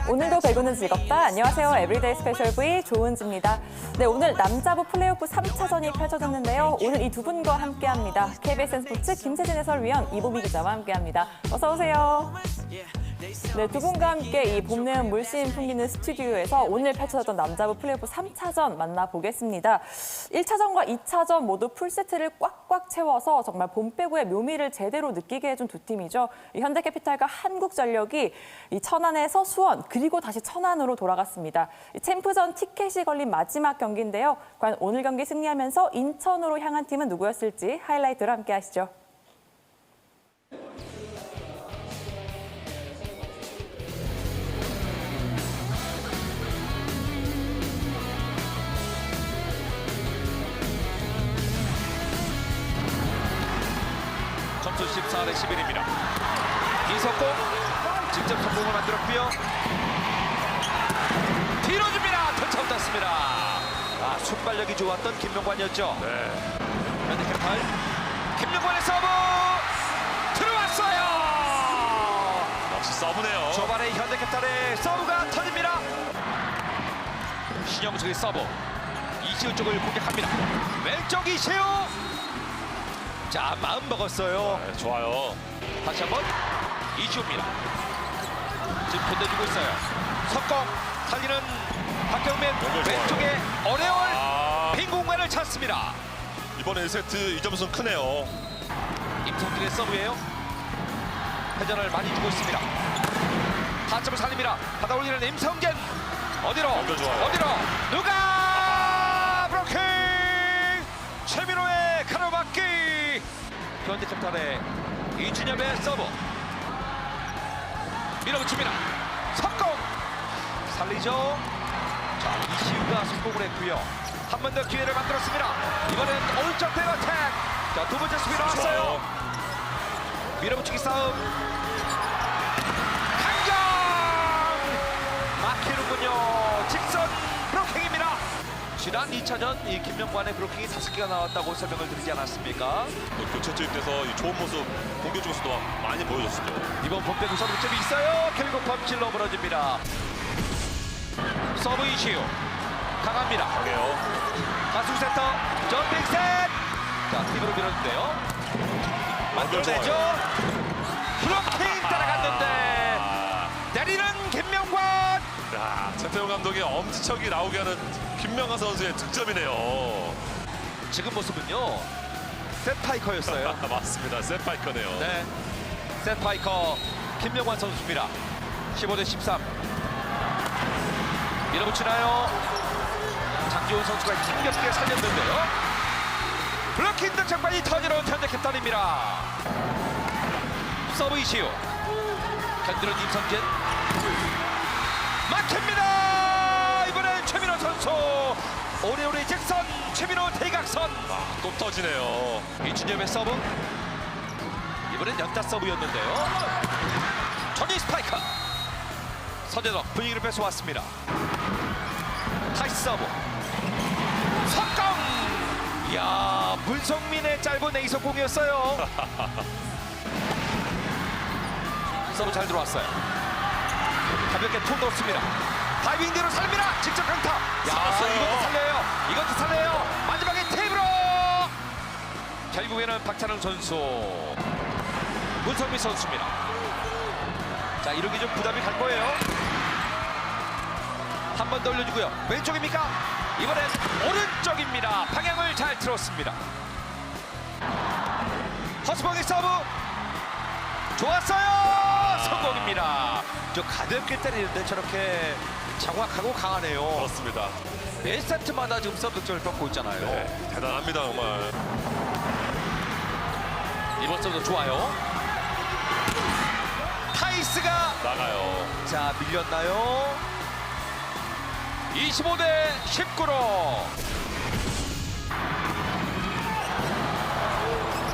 오늘도 배구는 즐겁다. 안녕하세요. 에브리데이 스페셜 V 조은지입니다. 네, 오늘 남자부 플레이오프 3차전이 펼쳐졌는데요. 오늘 이 두 분과 함께합니다. KBS 스포츠 김세진 해설위원, 이보미 기자와 함께합니다. 어서 오세요. 네, 두 분과 함께 이 봄내음 물씬 풍기는 스튜디오에서 오늘 펼쳐졌던 남자부 플레이오프 3차전 만나보겠습니다. 1차전과 2차전 모두 풀세트를 꽉꽉 채워서 정말 봄 배구의 묘미를 제대로 느끼게 해준 두 팀이죠. 현대캐피탈과 한국전력이 이 천안에서 수원 그리고 다시 천안으로 돌아갔습니다. 챔프전 티켓이 걸린 마지막 경기인데요. 과연 오늘 경기 승리하면서 인천으로 향한 팀은 누구였을지 하이라이트로 함께 하시죠. 점수 14대 11입니다. 이석공 직접 성공을 만들었고요. 뒤로 줍니다. 터치아웃 땄습니다. 순발력이 좋았던 김명관이었죠. 네. 현대캐피탈 김명관의 서브 들어왔어요. 역시 서브네요. 초반에 현대캐피탈의 서브가 터집니다. 신영석의 서브. 이시우 쪽을 공격합니다. 왼쪽 이시우. 자, 마음 먹었어요. 네, 좋아요. 다시 한번 이시우입니다. 지금 건네주고 있어요. 석공 살리는 박경민 왼쪽에 어려운 빈 공간을 찾습니다. 이번에 1세트 이 점수는 크네요. 임성진의 서브예요. 회전을 많이 주고 있습니다. 타점을 살립니다. 받아올리는 임성진. 어디로? 어디로? 누가 브로킹! 최민호의 가로막기. 현대캐피탈의 이준엽의 서브. 밀어붙입니다. 석공! 살리죠. 자, 이시우가 성공을 했고요. 한 번 더 기회를 만들었습니다. 이번엔 오른쪽 백어택. 자, 두 번째 수비 나왔어요. 밀어붙이기 싸움. 강경! 막히는군요. 직선 브로킹입니다. 지난 2차전 이 김명관의 브로킹이 5개가 나왔다고 설명을 드리지 않았습니까? 교체 투입돼서 이 좋은 모습 공격 중에서도 많이 보여줬었죠. 이번 본배구 서브 득점이 있어요. 결국 범실로 무너집니다. 서브 이시우 강합니다. 강해요. 가수 세터 점핑셋. 자, 팁으로 밀었는데요. 만들어내죠. 브로킹 따라갔는데 때리는 김명관. 최태용 감독의 엄지척이 나오게 하는 김명관 선수의 득점이네요. 지금 모습은요. 셋파이커였어요. 맞습니다. 셋파이커네요. 네, 셋파이커 김명관 선수입니다. 15대 13. 밀어붙이나요? 장지훈 선수가 힘겹게 살렸는데요. 블로킹 득점까지 터지는 현대캐피탈입니다. 서브 이시우. 견디는 임성진. 막힙니다. 이번엔 최민호 선수. 오래오래 직선 최민호 대각선. 또 터지네요. 이준엽의 서브. 이번엔 연타 서브였는데요. 토니 스파이커. 서재덕 분위기를 뺏어왔습니다. 다시 서브. 석공. 이야, 문성민의 짧은 에이서 공이었어요. 서브 잘 들어왔어요. 가볍게 툭 넣습니다. 다이빙대로 살립니다. 직접 강타. 살았어요. 이것도 살려요. 이것도 살려요. 마지막에 테이블로. 결국에는 박찬웅 선수. 문성민 선수입니다. 자, 이렇게 좀 부담이 갈 거예요. 한 번 더 올려주고요. 왼쪽입니까? 이번엔 오른쪽입니다. 방향을 잘 틀었습니다. 허스봉의 서브. 좋았어요. 성공입니다. 저 가볍게 때리는데 저렇게 정확하고 강하네요. 그렇습니다. 매 세트마다 지금 서브 득점을 뻗고 있잖아요. 네, 대단합니다 정말. 이번 서브도 좋아요. 타이스가 나가요. 자, 밀렸나요? 25대 19로.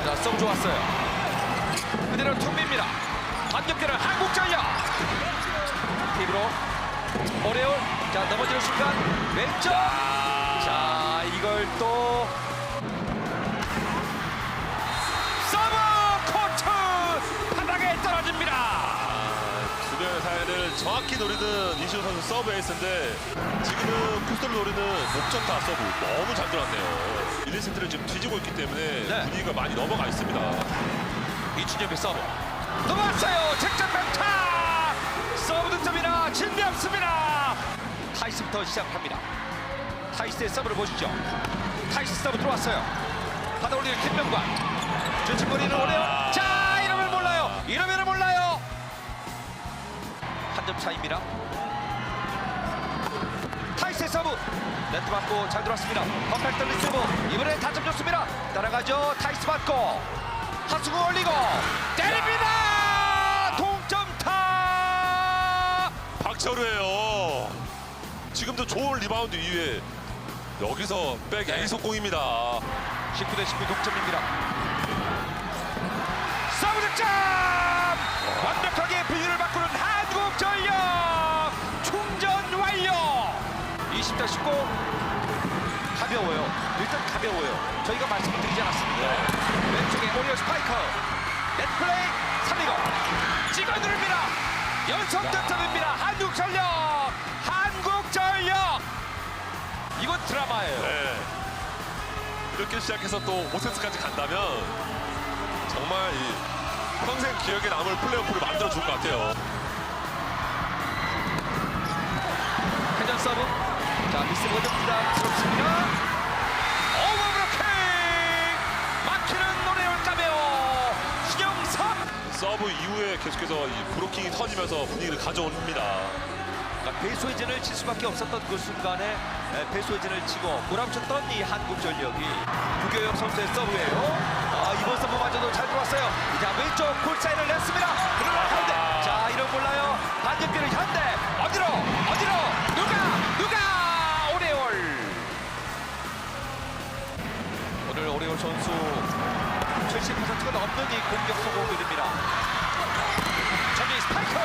자, 서브 좋았어요. 그대로 툭입니다. 반격되는 한국전력. 팁으로 오레올. 자, 넘어지는 순간 왼쪽. 자, 이걸 또 서브 코트 바닥에 떨어집니다. 를 정확히 노리는 이시우 선수 서브 에이스인데 지금은 코스를 노리는 목적타 서브 너무 잘 들어왔네요. 1, 2세트를 지금 뒤지고 있기 때문에 네. 분위기가 많이 넘어가 있습니다. 이준엽의 서브 넘어왔어요. 직접 평타 서브 득점이나 진미없습니다. 타이스부터 시작합니다. 타이스의 서브를 보시죠. 타이스 서브 들어왔어요. 받아올리는 김명관 주춤거리는 오네요. 자 이러면 몰라요. 이러면 몰라요. 한 점 차입니다. 타이스의 서브 네트 맞고 잘 들어왔습니다. 퍼펙트 리스브 이번에 다점 좋습니다. 따라가죠. 타이스 맞고 하수구 올리고 때립니다. 동점타. 박철우예요. 지금도 좋은 리바운드 이후에 여기서 백 네. A속공입니다. 19대 19 동점입니다. 서브 득점! 완벽하게 분위기를 바꾸는 한국전력 충전 완료. 20대 19 가벼워요. 일단 가벼워요. 저희가 말씀을 드리지 않았습니다. 왼쪽에 오리오 스파이커 넷플레이 살리고 찍어 누릅니다. 연속 득점입니다. 한국전력 한국전력 이건 드라마예요. 네. 이렇게 시작해서 또 5세트까지 간다면 정말 이 평생 기억에 남을 플레이오프를 만들어 줄 것 같아요. 회전 서브. 자, 미스가 좀 부담스럽습니다. 오버브로킹! 막히는 노래를 까메오 신영섭! 서브 이후에 계속해서 이 브로킹이 터지면서 분위기를 가져옵니다. 그러니까 배수회전을 칠 수밖에 없었던 그 순간에 배수회전을 치고 몰아붙였던 이 한국전력이 구교영 선수의 서브예요. 이번 서브마저도 잘 들어왔어요. 자, 왼쪽 골사인을 냈습니다. 그러나 현대. 자, 이런 몰라요. 반대편은 현대. 어디로? 누가? 오레올. 오늘 오레올 선수 70%가 넘는 이 공격 성공률입니다. 전위 스파이커.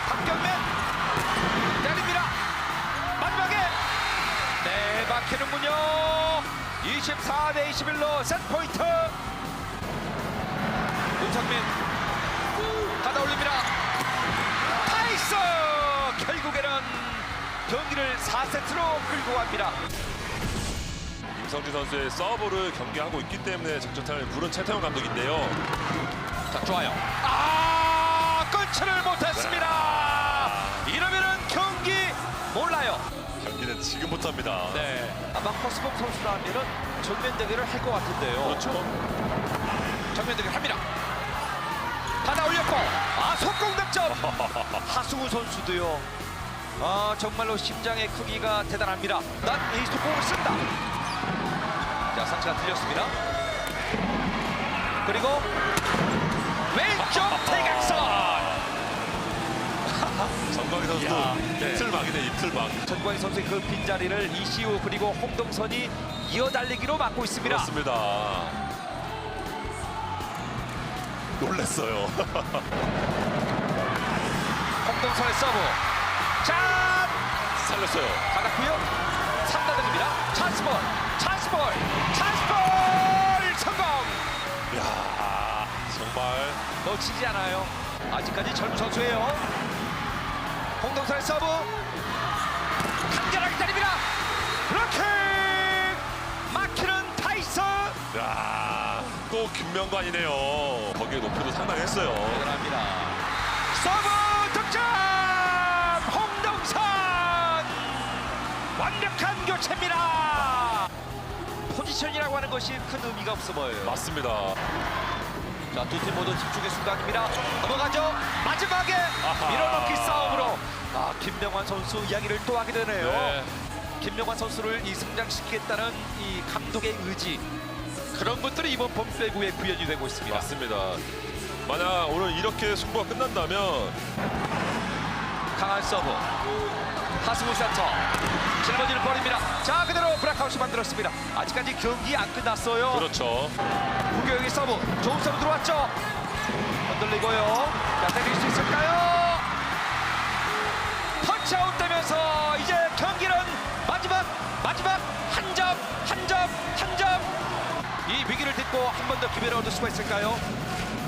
박경맨 때립니다. 마지막에 네 막히는군요. 24대 21로 세트포인트. 문성민 받아올립니다. 타이스 결국에는 경기를 4세트로 끌고 갑니다. 임성진 선수의 서브를 경기하고 있기 때문에 적절타를 부른 최태원 감독인데요. 자 좋아요. 끊지를 못했습니다. 이러면은 경기 몰라요. 경기는 지금부터입니다. 네. 아마 허스봉 선수라면은 정면 대결을 할 것 같은데요. 그렇죠. 정면 대결 합니다. 하나 올렸고 속공 득점. 하수구 선수도요. 정말로 심장의 크기가 대단합니다. 난 이 속공을 쓴다. 자 상체가 들렸습니다. 그리고 왼쪽 대각선. 정광희 선수도 야, 네. 입틀막이네 입틀막. 전광희 선수의 그 빈자리를 이시우 그리고 홍동선이 이어달리기로 막고 있습니다. 그렇습니다. 놀랐어요. 홍동선의 서브. 자 살렸어요. 받았고요. 3다등입니다. 찬스볼 성공. 이야 정말 놓치지 않아요. 아직까지 젊은 선수예요. 홍동선의 서브 간결하게 때립니다. 블로킹 막히는 타이슨. 야, 또 김명관이네요. 거기에 높이도 상당했어요. 대단합니다. 서브 득점 홍동선 완벽한 교체입니다. 포지션이라고 하는 것이 큰 의미가 없어 보여요. 맞습니다. 자, 두 팀 모두 집중의 순간입니다. 넘어가죠. 마지막에 아하. 밀어넣기 싸움으로 김명환 선수 이야기를 또 하게 되네요. 네. 김명환 선수를 이 성장시키겠다는 이 감독의 의지, 그런 것들이 이번 봄배구에 구현이 되고 있습니다. 맞습니다. 만약 오늘 이렇게 승부가 끝난다면 강한 서브 하수구 센터 짊어지는 볼입니다. 자, 그대로 브라카웃이 만들었습니다. 아직까지 경기 안 끝났어요. 그렇죠. 구교영의 서브, 좋은 서브 들어왔죠. 흔들리고요. 자, 때릴 수 있을까요? 터치아웃 되면서 이제 경기는 마지막 한 점. 이 위기를 딛고 한 번 더 기회를 얻을 수가 있을까요?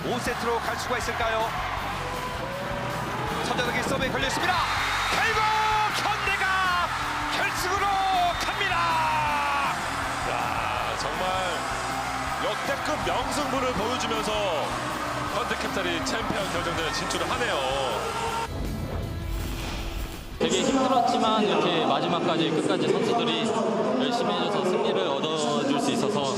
5세트로 갈 수가 있을까요? 서재덕의 서브에 걸려있습니다. 결국 현대가 결승으로 갑니다. 야, 정말 역대급 명승부를 보여주면서 현대캐피탈이 챔피언 결정전에 진출을 하네요. 되게 힘들었지만 이렇게 마지막까지 끝까지 선수들이 열심히 해줘서 승리를 얻어줄 수 있어서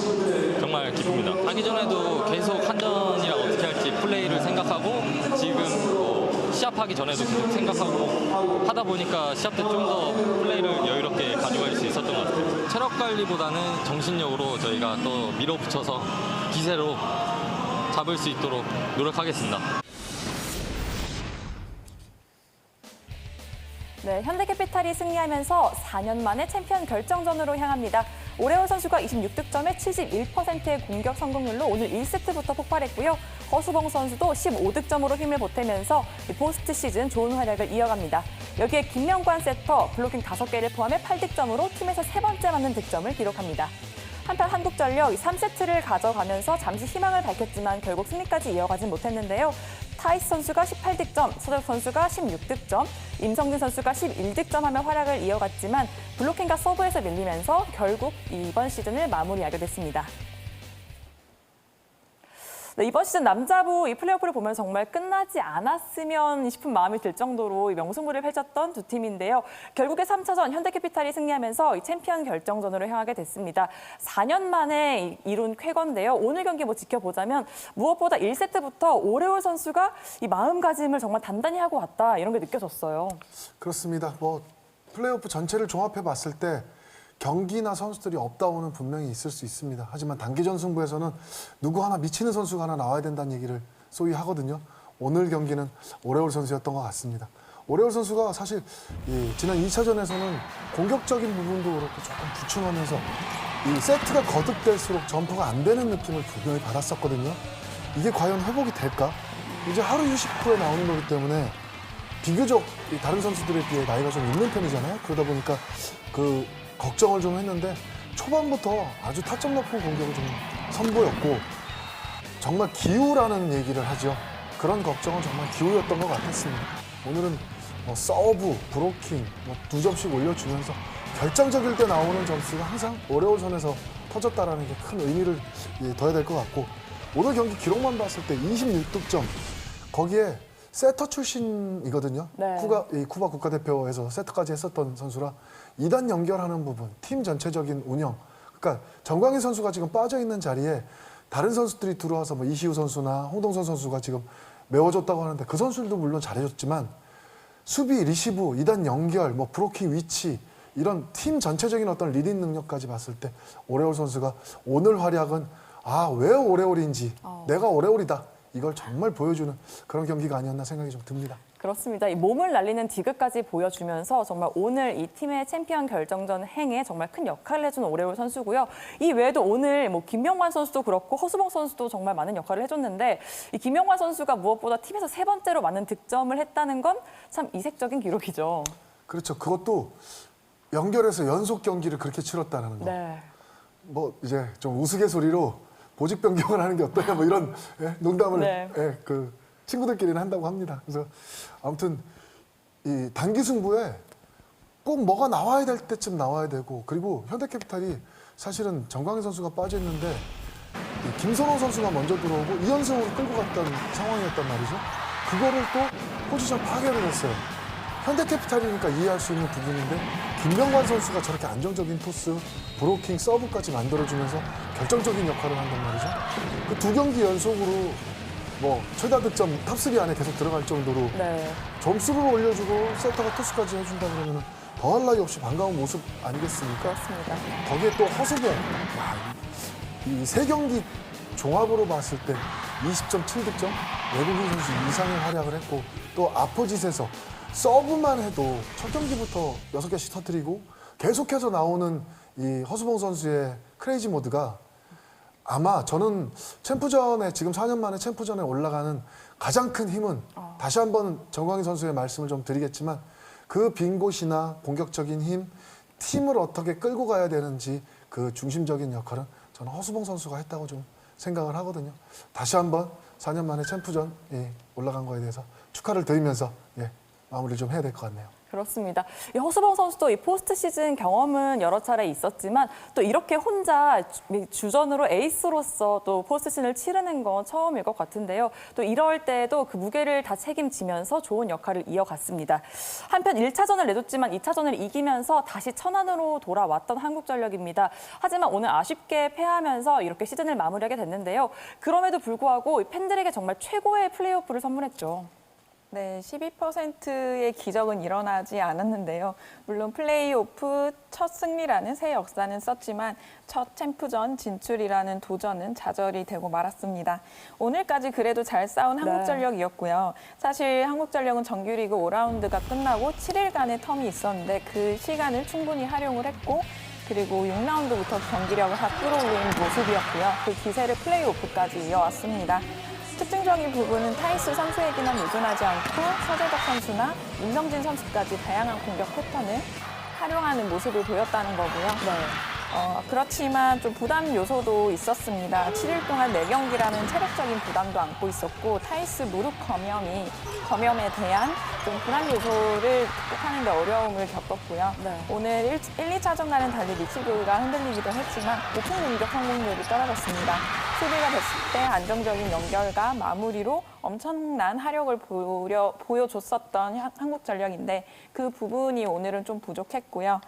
정말 기쁩니다. 하기 전에도 계속 한전이랑 어떻게 할지 플레이를 생각하고 지금 시합하기 전에도 계속 생각하고 하다 보니까 시합 때 좀 더 플레이를 여유롭게 가져갈 수 있었던 것 같아요. 체력 관리보다는 정신력으로 저희가 또 밀어붙여서 기세로 잡을 수 있도록 노력하겠습니다. 네, 현대캐피탈이 승리하면서 4년 만에 챔피언 결정전으로 향합니다. 오레올 선수가 26득점에 71%의 공격 성공률로 오늘 1세트부터 폭발했고요. 허수봉 선수도 15득점으로 힘을 보태면서 포스트 시즌 좋은 활약을 이어갑니다. 여기에 김명관 세터 블로킹 5개를 포함해 8득점으로 팀에서 3번째 맞는 득점을 기록합니다. 한편 한국전력 3세트를 가져가면서 잠시 희망을 밝혔지만 결국 승리까지 이어가진 못했는데요. 타이스 선수가 18득점, 서재덕 선수가 16득점, 임성진 선수가 11득점하며 활약을 이어갔지만 블로킹과 서브에서 밀리면서 결국 이번 시즌을 마무리하게 됐습니다. 네, 이번 시즌 남자부 이 플레이오프를 보면 정말 끝나지 않았으면 싶은 마음이 들 정도로 이 명승부를 펼쳤던 두 팀인데요. 결국에 3차전 현대캐피탈이 승리하면서 이 챔피언 결정전으로 향하게 됐습니다. 4년 만에 이룬 쾌거인데요. 오늘 경기 지켜보자면 무엇보다 1세트부터 오레올 선수가 이 마음가짐을 정말 단단히 하고 왔다 이런 게 느껴졌어요. 그렇습니다. 플레이오프 전체를 종합해 봤을 때 경기나 선수들이 업다운은 분명히 있을 수 있습니다. 하지만 단기전 승부에서는 누구 하나 미치는 선수가 하나 나와야 된다는 얘기를 소위 하거든요. 오늘 경기는 오레올 선수였던 것 같습니다. 오레올 선수가 사실 지난 2차전에서는 공격적인 부분도 그렇고 조금 부충하면서 이 세트가 거듭될수록 점프가 안 되는 느낌을 분명히 받았었거든요. 이게 과연 회복이 될까? 이제 하루 휴식 후에 나오는 거기 때문에 비교적 다른 선수들에 비해 나이가 좀 있는 편이잖아요. 그러다 보니까 걱정을 좀 했는데 초반부터 아주 타점 높은 공격을 좀 선보였고 정말 기우라는 얘기를 하죠. 그런 걱정은 정말 기우였던 것 같았습니다. 오늘은 서브, 브로킹 2점씩 올려주면서 결정적일 때 나오는 점수가 항상 오레올 선에서 터졌다라는 게 큰 의미를 둬야 될 것 같고 오늘 경기 기록만 봤을 때 26득점 거기에 세터 출신이거든요. 네. 쿠바 국가대표에서 세터까지 했었던 선수라 2단 연결하는 부분, 팀 전체적인 운영. 그러니까 정광희 선수가 지금 빠져있는 자리에 다른 선수들이 들어와서 이시우 선수나 홍동선 선수가 지금 메워줬다고 하는데 그 선수들도 물론 잘해줬지만 수비, 리시브, 2단 연결, 브로킹 위치 이런 팀 전체적인 어떤 리딩 능력까지 봤을 때 오레올 선수가 오늘 활약은 왜 오레올인지 내가 오레올이다. 이걸 정말 보여주는 그런 경기가 아니었나 생각이 좀 듭니다. 그렇습니다. 이 몸을 날리는 디그까지 보여주면서 정말 오늘 이 팀의 챔피언 결정전 행에 정말 큰 역할을 해준 오레올 선수고요. 이 외에도 오늘 김명관 선수도 그렇고 허수봉 선수도 정말 많은 역할을 해줬는데 이 김명관 선수가 무엇보다 팀에서 3번째로 많은 득점을 했다는 건 참 이색적인 기록이죠. 그렇죠. 그것도 연결해서 연속 경기를 그렇게 치렀다는 거. 네. 이제 좀 우스갯소리로 보직 변경을 하는 게 어떠냐 이런 농담을 네. 친구들끼리는 한다고 합니다. 그래서 아무튼 이 단기 승부에 꼭 뭐가 나와야 될 때쯤 나와야 되고 그리고 현대캐피탈이 사실은 정광희 선수가 빠져 있는데 김선호 선수가 먼저 들어오고 2연승으로 끌고 갔던 상황이었단 말이죠. 그거를 또 포지션 파괴를 했어요. 현대캐피탈이니까 이해할 수 있는 부분인데 김명관 선수가 저렇게 안정적인 토스, 브로킹, 서브까지 만들어주면서 결정적인 역할을 한단 말이죠. 그 2경기 연속으로 최다 득점 탑3 안에 계속 들어갈 정도로 네. 점수를 올려주고 세터가 토스까지 해준다 그러면 더할 나위 없이 반가운 모습 아니겠습니까? 그렇습니다. 거기에 또 허수봉. 이 3경기 종합으로 봤을 때 20.7득점, 외국인 선수 이상의 활약을 했고 또 아포짓에서 서브만 해도 첫 경기부터 6개씩 터뜨리고 계속해서 나오는 이 허수봉 선수의 크레이지 모드가 아마 저는 챔프전에 지금 4년 만에 챔프전에 올라가는 가장 큰 힘은 다시 한번 정광희 선수의 말씀을 좀 드리겠지만 그 빈 곳이나 공격적인 힘, 팀을 어떻게 끌고 가야 되는지 그 중심적인 역할은 저는 허수봉 선수가 했다고 좀 생각을 하거든요. 다시 한번 4년 만에 챔프전 올라간 거에 대해서 축하를 드리면서 마무리를 좀 해야 될 것 같네요. 그렇습니다. 이 허수봉 선수도 이 포스트 시즌 경험은 여러 차례 있었지만 또 이렇게 혼자 주전으로 에이스로서 또 포스트 시즌을 치르는 건 처음일 것 같은데요. 또 이럴 때도 그 무게를 다 책임지면서 좋은 역할을 이어갔습니다. 한편 1차전을 내줬지만 2차전을 이기면서 다시 천안으로 돌아왔던 한국전력입니다. 하지만 오늘 아쉽게 패하면서 이렇게 시즌을 마무리하게 됐는데요. 그럼에도 불구하고 팬들에게 정말 최고의 플레이오프를 선물했죠. 네, 12%의 기적은 일어나지 않았는데요. 물론 플레이오프 첫 승리라는 새 역사는 썼지만 첫 챔프전 진출이라는 도전은 좌절이 되고 말았습니다. 오늘까지 그래도 잘 싸운 한국전력이었고요. 사실 한국전력은 정규리그 5라운드가 끝나고 7일간의 텀이 있었는데 그 시간을 충분히 활용을 했고 그리고 6라운드부터 경기력을 다 끌어올린 모습이었고요. 그 기세를 플레이오프까지 이어왔습니다. 특징적인 부분은 타이스 선수에게만 의존하지 않고 서재덕 선수나 임성진 선수까지 다양한 공격 패턴을 활용하는 모습을 보였다는 거고요. 그렇지만 좀 부담 요소도 있었습니다. 7일 동안 4경기라는 체력적인 부담도 안고 있었고 타이스 무릎 검염에 대한 좀 불안 요소를 극복하는 데 어려움을 겪었고요. 오늘 1, 2차전과는 달리 리시브가 흔들리기도 했지만 높은 공격 성공률이 떨어졌습니다. 수비가 됐을 때 안정적인 연결과 마무리로 엄청난 화력을 보여줬었던 한국전력인데 그 부분이 오늘은 좀 부족했고요.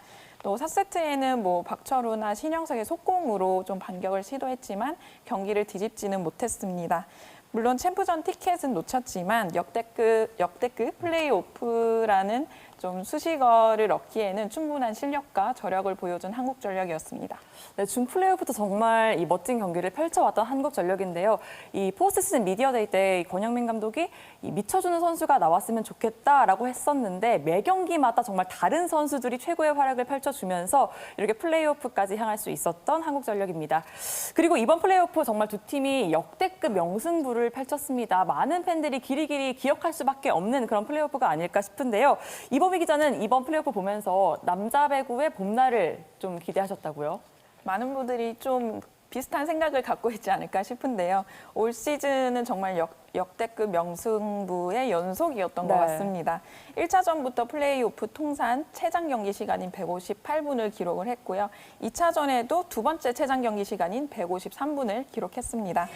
또 4세트에는 뭐 박철우나 신영석의 속공으로 좀 반격을 시도했지만 경기를 뒤집지는 못했습니다. 물론 챔프전 티켓은 놓쳤지만 역대급 플레이오프라는 좀 수식어를 얻기에는 충분한 실력과 저력을 보여준 한국전력이었습니다. 네, 준 플레이오프도 정말 이 멋진 경기를 펼쳐왔던 한국전력인데요. 이 포스트 시즌 미디어데이 때 권영민 감독이 이 미쳐주는 선수가 나왔으면 좋겠다라고 했었는데 매 경기마다 정말 다른 선수들이 최고의 활약을 펼쳐주면서 이렇게 플레이오프까지 향할 수 있었던 한국전력입니다. 그리고 이번 플레이오프 정말 두 팀이 역대급 명승부를 펼쳤습니다. 많은 팬들이 길이길이 기억할 수밖에 없는 그런 플레이오프가 아닐까 싶은데요. 이범희 기자는 이번 플레이오프 보면서 남자 배구의 봄날을 좀 기대하셨다고요? 많은 분들이 좀 비슷한 생각을 갖고 있지 않을까 싶은데요. 올 시즌은 정말 역대급 명승부의 연속이었던 것 같습니다. 1차전부터 플레이오프 통산 최장 경기 시간인 158분을 기록을 했고요. 2차전에도 두 번째 최장 경기 시간인 153분을 기록했습니다.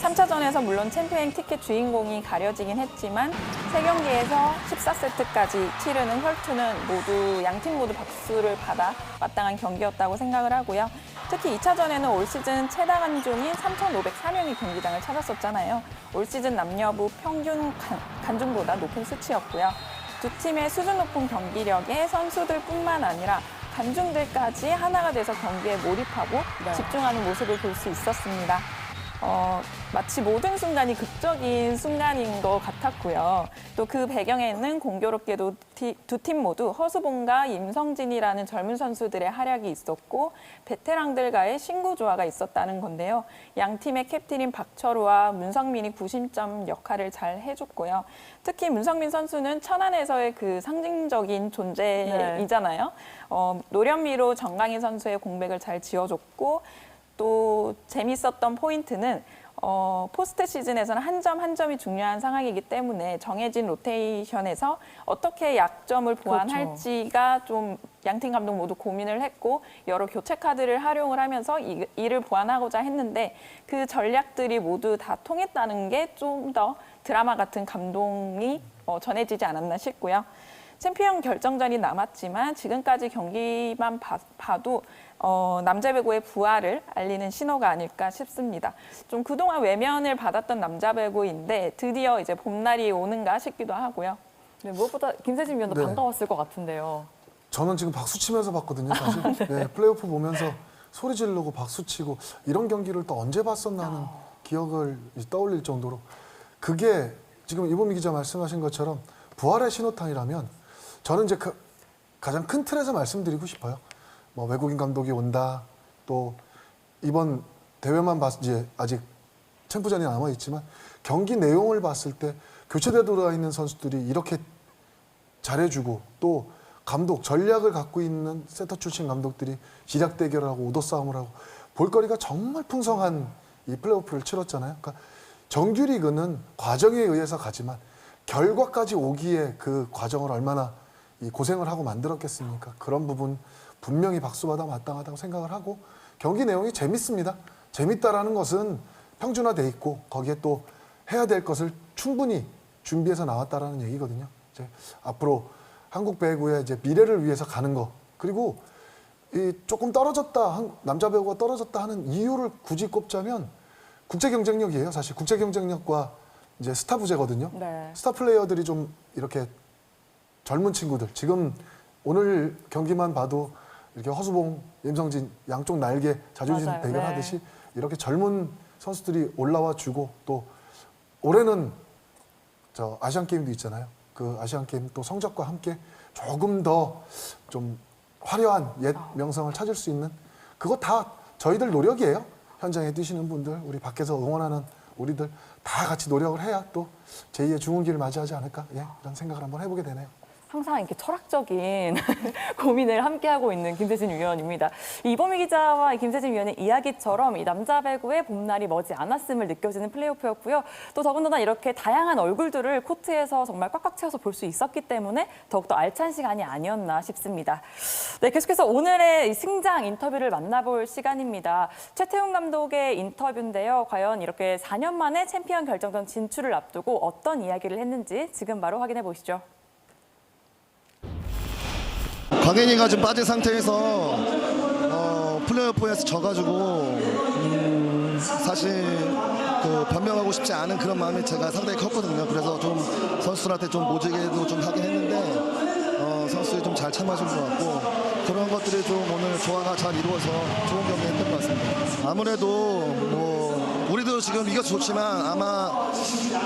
3차전에서 물론 챔피언 티켓 주인공이 가려지긴 했지만 3경기에서 14세트까지 치르는 혈투는 양팀 모두 박수를 받아 마땅한 경기였다고 생각을 하고요. 특히 2차전에는 올 시즌 최다 관중인 3,504명이 경기장을 찾았었잖아요. 올 시즌 남녀부 평균 관중보다 높은 수치였고요. 두 팀의 수준 높은 경기력에 선수들뿐만 아니라 관중들까지 하나가 돼서 경기에 몰입하고 집중하는 모습을 볼 수 있었습니다. 마치 모든 순간이 극적인 순간인 것 같았고요. 또 그 배경에는 공교롭게도 두 팀 모두 허수봉과 임성진이라는 젊은 선수들의 활약이 있었고 베테랑들과의 신구 조화가 있었다는 건데요. 양 팀의 캡틴인 박철우와 문성민이 구심점 역할을 잘 해줬고요. 특히 문성민 선수는 천안에서의 그 상징적인 존재이잖아요. 노련미로 정강인 선수의 공백을 잘 지어줬고 또 재밌었던 포인트는 포스트 시즌에서는 한 점 한 점이 중요한 상황이기 때문에 정해진 로테이션에서 어떻게 약점을 보완할지가 좀 양팀 감독 모두 고민을 했고 여러 교체 카드를 활용을 하면서 이를 보완하고자 했는데 그 전략들이 모두 다 통했다는 게 좀 더 드라마 같은 감동이 전해지지 않았나 싶고요. 챔피언 결정전이 남았지만 지금까지 경기만 봐도 남자 배구의 부활을 알리는 신호가 아닐까 싶습니다. 좀 그동안 외면을 받았던 남자 배구인데 드디어 이제 봄날이 오는가 싶기도 하고요. 네, 무엇보다 김세진 위원도 네. 반가웠을 것 같은데요. 저는 지금 박수 치면서 봤거든요, 사실. 네, 플레이오프 보면서 소리 지르고 박수 치고 이런 경기를 또 언제 봤었나 하는 기억을 떠올릴 정도로 그게 지금 이범희 기자 말씀하신 것처럼 부활의 신호탄이라면 저는 이제 가장 큰 틀에서 말씀드리고 싶어요. 뭐 외국인 감독이 온다. 또 이번 대회만 이제 아직 챔프전이 남아 있지만 경기 내용을 봤을 때 교체돼 들어와 있는 선수들이 이렇게 잘해주고 또 감독 전략을 갖고 있는 센터 출신 감독들이 지략 대결하고 오도 싸움을 하고 볼거리가 정말 풍성한 이 플레이오프를 치렀잖아요. 그러니까 정규리그는 과정에 의해서 가지만 결과까지 오기에 그 과정을 얼마나 이 고생을 하고 만들었겠습니까? 그런 부분 분명히 박수받아 마땅하다고 생각을 하고 경기 내용이 재밌습니다. 재밌다라는 것은 평준화돼 있고 거기에 또 해야 될 것을 충분히 준비해서 나왔다라는 얘기거든요. 이제 앞으로 한국 배구의 이제 미래를 위해서 가는 거 그리고 이 조금 떨어졌다 남자 배구가 떨어졌다 하는 이유를 굳이 꼽자면 국제 경쟁력이에요. 사실 국제 경쟁력과 이제 스타 부재거든요. 네. 스타 플레이어들이 좀 이렇게 젊은 친구들 지금 오늘 경기만 봐도 이렇게 허수봉, 임성진 양쪽 날개 자존심 맞아요. 대결하듯이 네. 이렇게 젊은 선수들이 올라와 주고 또 올해는 저 아시안 게임도 있잖아요. 그 아시안 게임 또 성적과 함께 조금 더 좀 화려한 옛 명성을 찾을 수 있는 그거 다 저희들 노력이에요. 현장에 뛰시는 분들, 우리 밖에서 응원하는 우리들 다 같이 노력을 해야 또 제2의 중흥기를 맞이하지 않을까 이런 생각을 한번 해보게 되네요. 항상 이렇게 철학적인 고민을 함께하고 있는 김세진 위원입니다. 이범희 기자와 김세진 위원의 이야기처럼 이 남자 배구의 봄날이 머지 않았음을 느껴지는 플레이오프였고요. 또 더군다나 이렇게 다양한 얼굴들을 코트에서 정말 꽉꽉 채워서 볼 수 있었기 때문에 더욱더 알찬 시간이 아니었나 싶습니다. 네, 계속해서 오늘의 이 승장 인터뷰를 만나볼 시간입니다. 최태웅 감독의 인터뷰인데요. 과연 이렇게 4년 만에 챔피언 결정전 진출을 앞두고 어떤 이야기를 했는지 지금 바로 확인해 보시죠. 광현이가 좀 빠진 상태에서 플레이오프에서 져가지고 사실 그 변명하고 싶지 않은 그런 마음이 제가 상당히 컸거든요. 그래서 좀 선수들한테 좀 모지게도 좀 하긴 했는데 선수들이 좀 잘 참아준 것 같고 그런 것들이 좀 오늘 조화가 잘 이루어서 좋은 경기 했던 것 같습니다. 아무래도 뭐 우리도 지금 이겨서 좋지만 아마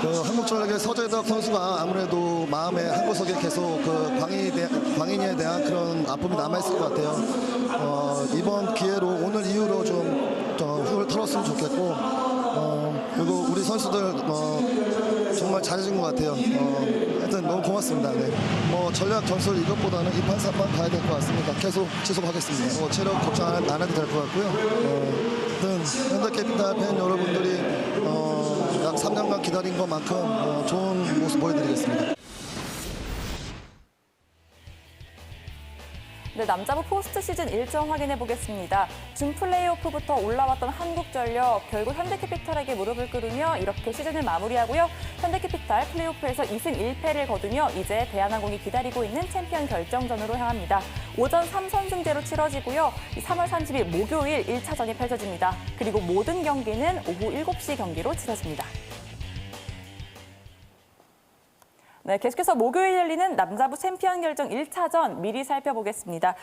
그 한국전력의 서재덕 선수가 아무래도 마음의 한 구석에 계속 그 광인이에 대한 그런 아픔이 남아있을 것 같아요. 이번 기회로 오늘 이후로 좀 훌 털었으면 좋겠고 그리고 우리 선수들 정말 잘해준 것 같아요. 하여튼 너무 고맙습니다. 네. 뭐 전략 전술 이것보다는 2판 3판 가야 될 것 같습니다. 계속 지속하겠습니다. 체력 걱정 안 해도 될 것 같고요. 하여튼 현대캐피탈 팬 여러분들이 약 3년간 기다린 것만큼 좋은 모습 보여드리겠습니다. 네, 남자부 포스트 시즌 일정 확인해 보겠습니다. 준 플레이오프부터 올라왔던 한국전력 결국 현대캐피탈에게 무릎을 꿇으며 이렇게 시즌을 마무리하고요. 현대캐피탈 플레이오프에서 2승 1패를 거두며 이제 대한항공이 기다리고 있는 챔피언 결정전으로 향합니다. 오전 3선승제로 치러지고요. 3월 30일 목요일 1차전이 펼쳐집니다. 그리고 모든 경기는 오후 7시 경기로 치러집니다. 네, 계속해서 목요일 열리는 남자부 챔피언 결정 1차전 미리 살펴보겠습니다.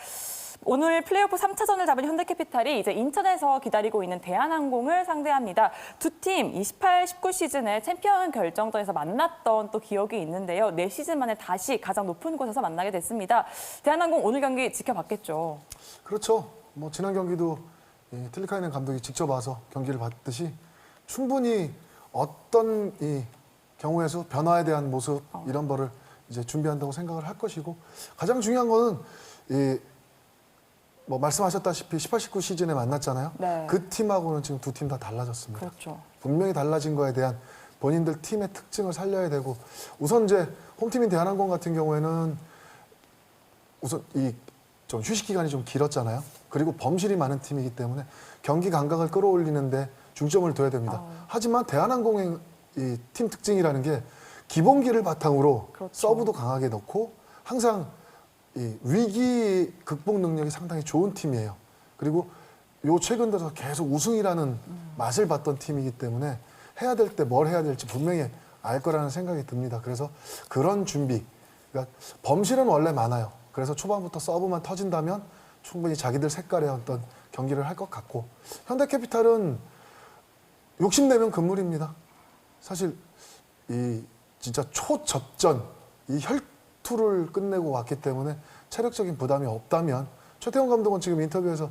오늘 플레이오프 3차전을 잡은 현대캐피탈이 이제 인천에서 기다리고 있는 대한항공을 상대합니다. 두 팀 28, 19 시즌에 챔피언 결정전에서 만났던 또 기억이 있는데요. 4시즌 만에 다시 가장 높은 곳에서 만나게 됐습니다. 대한항공 오늘 경기 지켜봤겠죠? 그렇죠. 뭐 지난 경기도 틸리카이넨 감독이 직접 와서 경기를 봤듯이 충분히 어떤 경우에서 변화에 대한 모습 이런 거를 이제 준비한다고 생각을 할 것이고 가장 중요한 거는 뭐 말씀하셨다시피 18, 19 시즌에 만났잖아요. 네. 그 팀하고는 지금 두 팀 다 달라졌습니다. 그렇죠. 분명히 달라진 거에 대한 본인들 팀의 특징을 살려야 되고 우선 이제 홈팀인 대한항공 같은 경우에는 우선 좀 휴식 기간이 좀 길었잖아요. 그리고 범실이 많은 팀이기 때문에 경기 감각을 끌어올리는데 중점을 둬야 됩니다. 하지만 대한항공의 이 팀 특징이라는 게 기본기를 바탕으로 그렇죠. 서브도 강하게 넣고 항상 이 위기 극복 능력이 상당히 좋은 팀이에요. 그리고 요 최근 들어서 계속 우승이라는 맛을 봤던 팀이기 때문에 해야 될 때 뭘 해야 될지 분명히 알 거라는 생각이 듭니다. 그래서 그런 준비, 그러니까 범실은 원래 많아요. 그래서 초반부터 서브만 터진다면 충분히 자기들 색깔의 어떤 경기를 할 것 같고 현대캐피탈은 욕심내면 금물입니다. 사실 진짜 초접전 이 혈투를 끝내고 왔기 때문에 체력적인 부담이 없다면 최태원 감독은 지금 인터뷰에서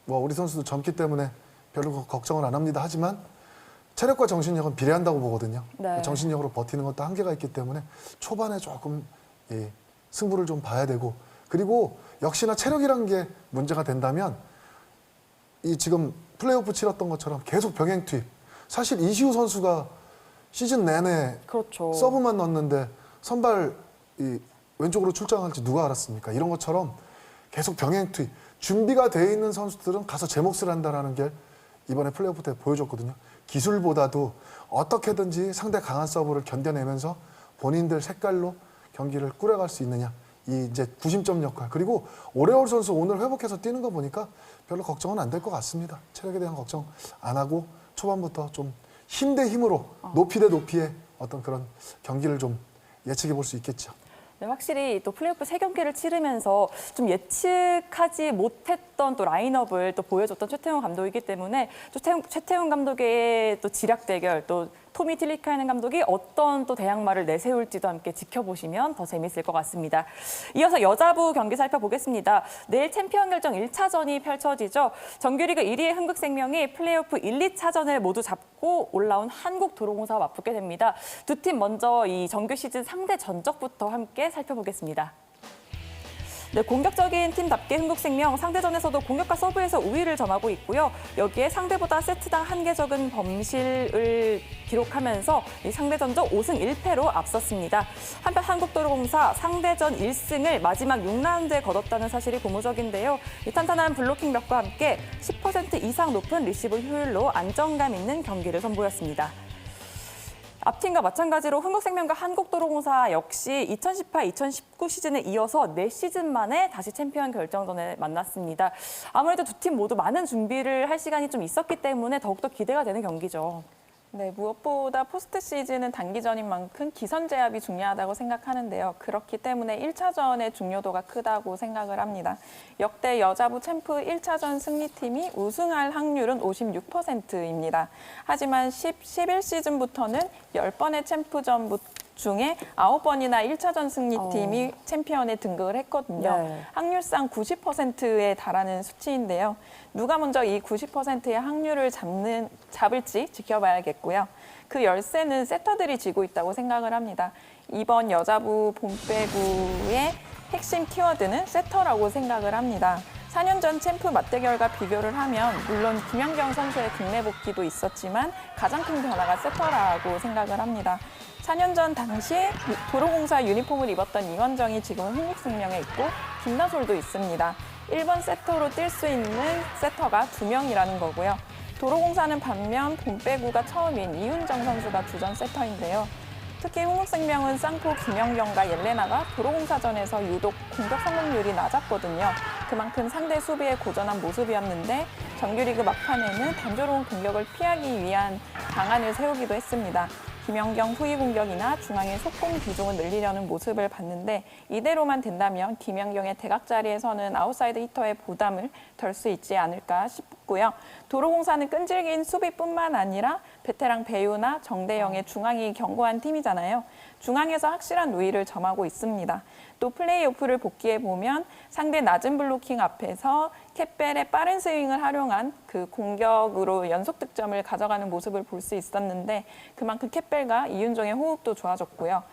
뭐 우리 선수도 젊기 때문에 별로 걱정을 안 합니다. 하지만 체력과 정신력은 비례한다고 보거든요. 네. 정신력으로 버티는 것도 한계가 있기 때문에 초반에 조금 승부를 좀 봐야 되고 그리고 역시나 체력이란 게 문제가 된다면 지금 플레이오프 치렀던 것처럼 계속 병행 투입. 사실 이시우 선수가 시즌 내내 그렇죠. 서브만 넣었는데 선발 이 왼쪽으로 출장할지 누가 알았습니까? 이런 것처럼 계속 병행 투입, 준비가 돼 있는 선수들은 가서 제 몫을 한다라는 게 이번에 플레이오프 때 보여줬거든요. 기술보다도 어떻게든지 상대 강한 서브를 견뎌내면서 본인들 색깔로 경기를 꾸려갈 수 있느냐. 이 이제 구심점 역할. 그리고 오레올 선수 오늘 회복해서 뛰는 거 보니까 별로 걱정은 안 될 것 같습니다. 체력에 대한 걱정 안 하고 초반부터 좀 힘 대 힘으로 높이 대 높이의 어떤 그런 경기를 좀 예측해 볼 수 있겠죠. 네, 확실히 또 플레이오프 3경기를 치르면서 좀 예측하지 못했던 또 라인업을 또 보여줬던 최태훈 감독이기 때문에 또 최태훈 감독의 또 지략 대결, 또 토미 틸리카이넨 감독이 어떤 또 대항마를 내세울지도 함께 지켜보시면 더 재밌을 것 같습니다. 이어서 여자부 경기 살펴보겠습니다. 내일 챔피언 결정 1차전이 펼쳐지죠. 정규리그 1위의 흥국생명이 플레이오프 1, 2차전을 모두 잡고 올라온 한국도로공사와 맞붙게 됩니다. 두 팀 먼저 이 정규 시즌 상대 전적부터 함께 살펴보겠습니다. 네, 공격적인 팀답게 흥국생명 상대전에서도 공격과 서브에서 우위를 점하고 있고요. 여기에 상대보다 세트당 1개 적은 범실을 기록하면서 이 상대전적 5승 1패로 앞섰습니다. 한편 한국도로공사 상대전 1승을 마지막 6라운드에 거뒀다는 사실이 고무적인데요. 이 탄탄한 블로킹력과 함께 10% 이상 높은 리시브 효율로 안정감 있는 경기를 선보였습니다. 앞팀과 마찬가지로 흥국생명과 한국도로공사 역시 2018-2019 시즌에 이어서 4시즌 만에 다시 챔피언 결정전에 만났습니다. 아무래도 두 팀 모두 많은 준비를 할 시간이 좀 있었기 때문에 더욱더 기대가 되는 경기죠. 네, 무엇보다 포스트 시즌은 단기전인 만큼 기선 제압이 중요하다고 생각하는데요. 그렇기 때문에 1차전의 중요도가 크다고 생각을 합니다. 역대 여자부 챔프 1차전 승리팀이 우승할 확률은 56%입니다. 하지만 11시즌부터는 10번의 챔프전 중에 9번이나 1차전 승리팀이 챔피언에 등극을 했거든요. 네. 확률상 90%에 달하는 수치인데요. 누가 먼저 이 90%의 확률을 잡을지 지켜봐야겠고요. 그 열쇠는 세터들이 쥐고 있다고 생각을 합니다. 이번 여자부 봄배구의 핵심 키워드는 세터라고 생각을 합니다. 4년 전 챔프 맞대결과 비교를 하면 물론 김연경 선수의 국내 복귀도 있었지만 가장 큰 변화가 세터라고 생각을 합니다. 4년 전 당시에 도로공사 유니폼을 입었던 이원정이 지금은 흥국생명에 있고 김나솔도 있습니다. 1번 세터로 뛸 수 있는 세터가 2명이라는 거고요. 도로공사는 반면 봄배구가 처음인 이훈정 선수가 주전 세터인데요. 특히 흥국생명은 쌍포 김연경과 옐레나가 도로공사전에서 유독 공격 성공률이 낮았거든요. 그만큼 상대 수비에 고전한 모습이었는데 정규리그 막판에는 단조로운 공격을 피하기 위한 방안을 세우기도 했습니다. 김연경 후위 공격이나 중앙의 속공 비중을 늘리려는 모습을 봤는데 이대로만 된다면 김연경의 대각 자리에서는 아웃사이드 히터의 부담을 덜 수 있지 않을까 싶고요. 도로공사는 끈질긴 수비뿐만 아니라 베테랑 배우나 정대영의 중앙이 견고한 팀이잖아요. 중앙에서 확실한 우위를 점하고 있습니다. 또 플레이오프를 복귀해보면 상대 낮은 블로킹 앞에서 캣벨의 빠른 스윙을 활용한 그 공격으로 연속 득점을 가져가는 모습을 볼 수 있었는데 그만큼 캣벨과 이윤정의 호흡도 좋아졌고요.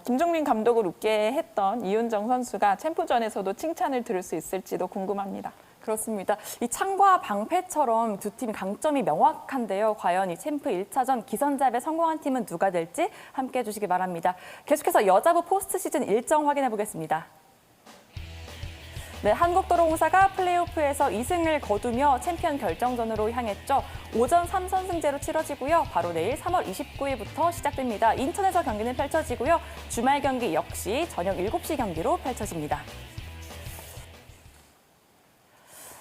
김종민 감독을 웃게 했던 이윤정 선수가 챔프전에서도 칭찬을 들을 수 있을지도 궁금합니다. 그렇습니다. 이 창과 방패처럼 두 팀 강점이 명확한데요. 과연 이 챔프 1차전 기선잡에 성공한 팀은 누가 될지 함께해 주시기 바랍니다. 계속해서 여자부 포스트 시즌 일정 확인해 보겠습니다. 네, 한국도로공사가 플레이오프에서 2승을 거두며 챔피언 결정전으로 향했죠. 오전 3선승제로 치러지고요. 바로 내일 3월 29일부터 시작됩니다. 인천에서 경기는 펼쳐지고요. 주말 경기 역시 저녁 7시 경기로 펼쳐집니다.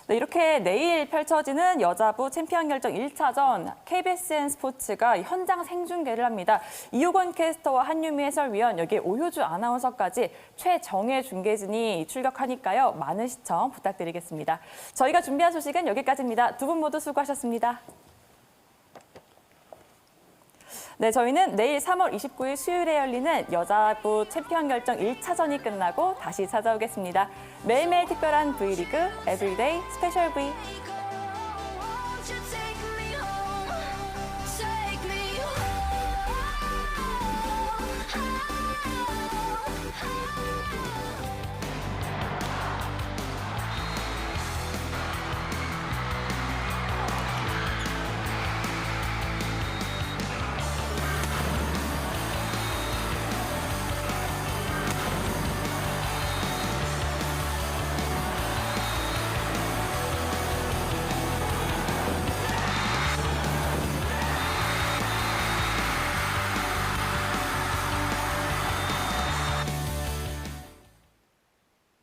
네, 이렇게 내일 펼쳐지는 여자부 챔피언 결정 1차전 KBSN 스포츠가 현장 생중계를 합니다. 이호건 캐스터와 한유미 해설위원, 여기에 오효주 아나운서까지 최정예 중계진이 출격하니까요. 많은 시청 부탁드리겠습니다. 저희가 준비한 소식은 여기까지입니다. 두 분 모두 수고하셨습니다. 네, 저희는 내일 3월 29일 수요일에 열리는 여자부 챔피언 결정 1차전이 끝나고 다시 찾아오겠습니다. 매일매일 특별한 V리그, 에브리데이 스페셜 V.